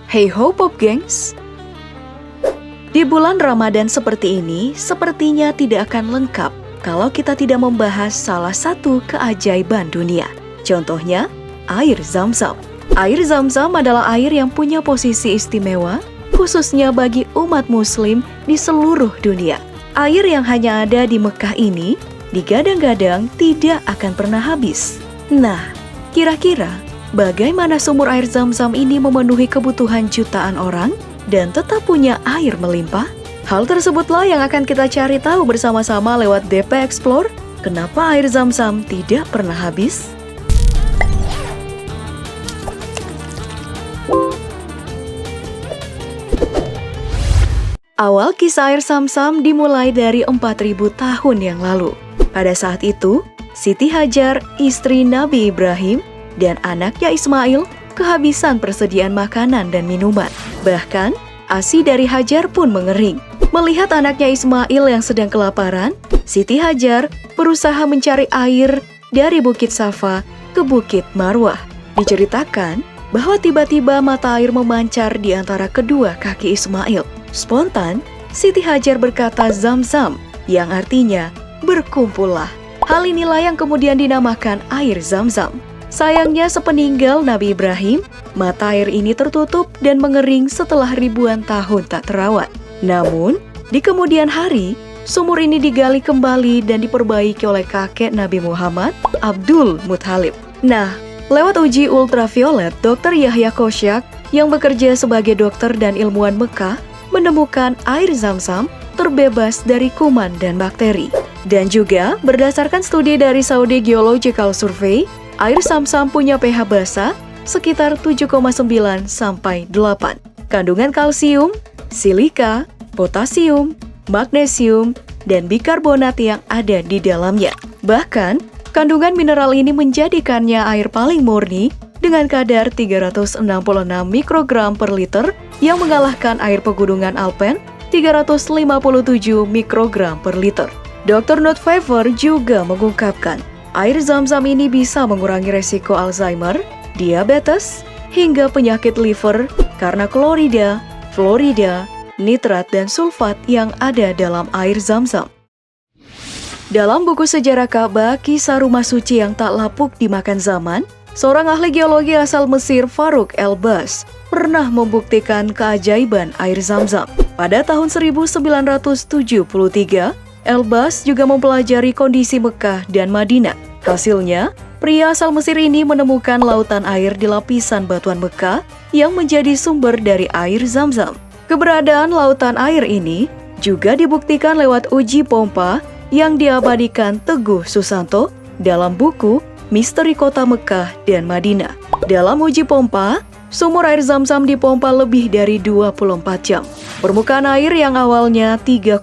Hey ho Pop Gengs! Di bulan Ramadan seperti ini, sepertinya tidak akan lengkap kalau kita tidak membahas salah satu keajaiban dunia. Contohnya, air Zam-Zam. Air Zam-Zam adalah air yang punya posisi istimewa, khususnya bagi umat muslim di seluruh dunia. Air yang hanya ada di Mekah ini, digadang-gadang tidak akan pernah habis. Nah, kira-kira bagaimana sumur air Zam-Zam ini memenuhi kebutuhan jutaan orang dan tetap punya air melimpah? Hal tersebutlah yang akan kita cari tahu bersama-sama lewat DP Explore. Kenapa air Zam-Zam tidak pernah habis? Awal kisah air Zam-Zam dimulai dari 4.000 tahun yang lalu. Pada saat itu, Siti Hajar, istri Nabi Ibrahim, dan anaknya Ismail kehabisan persediaan makanan dan minuman. Bahkan, ASI dari Hajar pun mengering. Melihat anaknya Ismail yang sedang kelaparan, Siti Hajar berusaha mencari air dari Bukit Safa ke Bukit Marwah. Diceritakan bahwa tiba-tiba mata air memancar di antara kedua kaki Ismail. Spontan, Siti Hajar berkata Zam-Zam, yang artinya berkumpullah. Hal inilah yang kemudian dinamakan air Zam-Zam. Sayangnya sepeninggal Nabi Ibrahim, mata air ini tertutup dan mengering setelah ribuan tahun tak terawat. Namun, di kemudian hari, sumur ini digali kembali dan diperbaiki oleh kakek Nabi Muhammad, Abdul Muthalib. Nah, lewat uji ultraviolet, Dr. Yahya Kosyak yang bekerja sebagai dokter dan ilmuwan Mekah menemukan air Zam-Zam terbebas dari kuman dan bakteri. Dan juga berdasarkan studi dari Saudi Geological Survey, air Zam-Zam punya pH basa sekitar 7,9 sampai 8. Kandungan kalsium, silika, potasium, magnesium, dan bikarbonat yang ada di dalamnya. Bahkan, kandungan mineral ini menjadikannya air paling murni dengan kadar 366 mikrogram per liter yang mengalahkan air pegunungan Alpen 357 mikrogram per liter. Dr. Nutfever juga mengungkapkan, air Zam-Zam ini bisa mengurangi resiko Alzheimer, diabetes, hingga penyakit liver karena klorida, fluorida, nitrat, dan sulfat yang ada dalam air Zam-Zam. Dalam buku sejarah Ka'bah, kisah rumah suci yang tak lapuk dimakan zaman, seorang ahli geologi asal Mesir, Farouk El-Bas, pernah membuktikan keajaiban air Zam-Zam. Pada tahun 1973, El-Bas juga mempelajari kondisi Mekah dan Madinah. Hasilnya, pria asal Mesir ini menemukan lautan air di lapisan batuan Mekah yang menjadi sumber dari air Zam-Zam. Keberadaan lautan air ini juga dibuktikan lewat uji pompa yang diabadikan Teguh Susanto dalam buku Misteri Kota Mekah dan Madinah. Dalam uji pompa, sumur air Zam-Zam dipompa lebih dari 24 jam. Permukaan air yang awalnya 3,23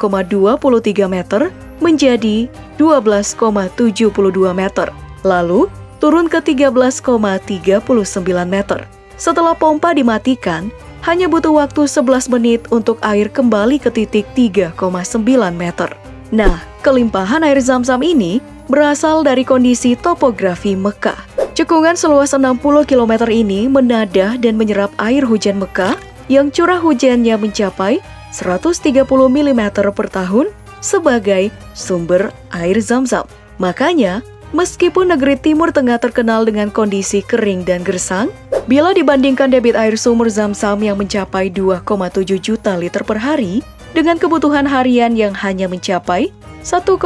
meter menjadi 12,72 meter, lalu turun ke 13,39 meter. Setelah pompa dimatikan, hanya butuh waktu 11 menit untuk air kembali ke titik 3,9 meter. Nah, kelimpahan air Zam-Zam ini berasal dari kondisi topografi Mekah. Cekungan seluas 60 km ini menadah dan menyerap air hujan Mekah yang curah hujannya mencapai 130 mm per tahun sebagai sumber air Zam-Zam. Makanya, meskipun negeri Timur Tengah terkenal dengan kondisi kering dan gersang, bila dibandingkan debit air sumur Zam-Zam yang mencapai 2,7 juta liter per hari dengan kebutuhan harian yang hanya mencapai 1,06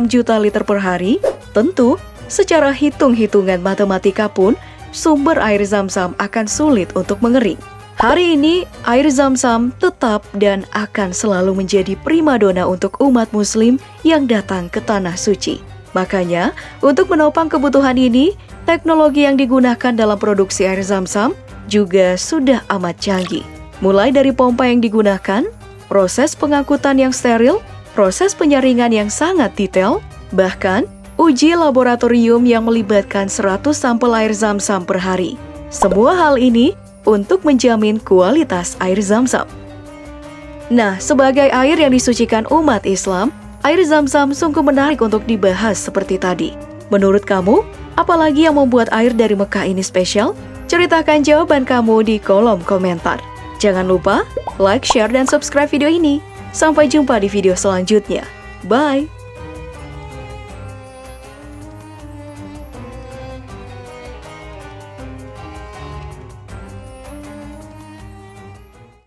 juta liter per hari, tentu secara hitung-hitungan matematika pun sumber air Zam-Zam akan sulit untuk mengering. Hari ini, air Zam-Zam tetap dan akan selalu menjadi primadona untuk umat muslim yang datang ke Tanah Suci. Makanya, untuk menopang kebutuhan ini, teknologi yang digunakan dalam produksi air Zam-Zam juga sudah amat canggih. Mulai dari pompa yang digunakan, proses pengangkutan yang steril, proses penyaringan yang sangat detail, bahkan uji laboratorium yang melibatkan 100 sampel air Zam-Zam per hari. Semua hal ini untuk menjamin kualitas air Zam-Zam. Nah, sebagai air yang disucikan umat Islam, air Zam-Zam sungguh menarik untuk dibahas seperti tadi. Menurut kamu, apalagi yang membuat air dari Mekah ini spesial? Ceritakan jawaban kamu di kolom komentar. Jangan lupa like, share, dan subscribe video ini. Sampai jumpa di video selanjutnya. Bye!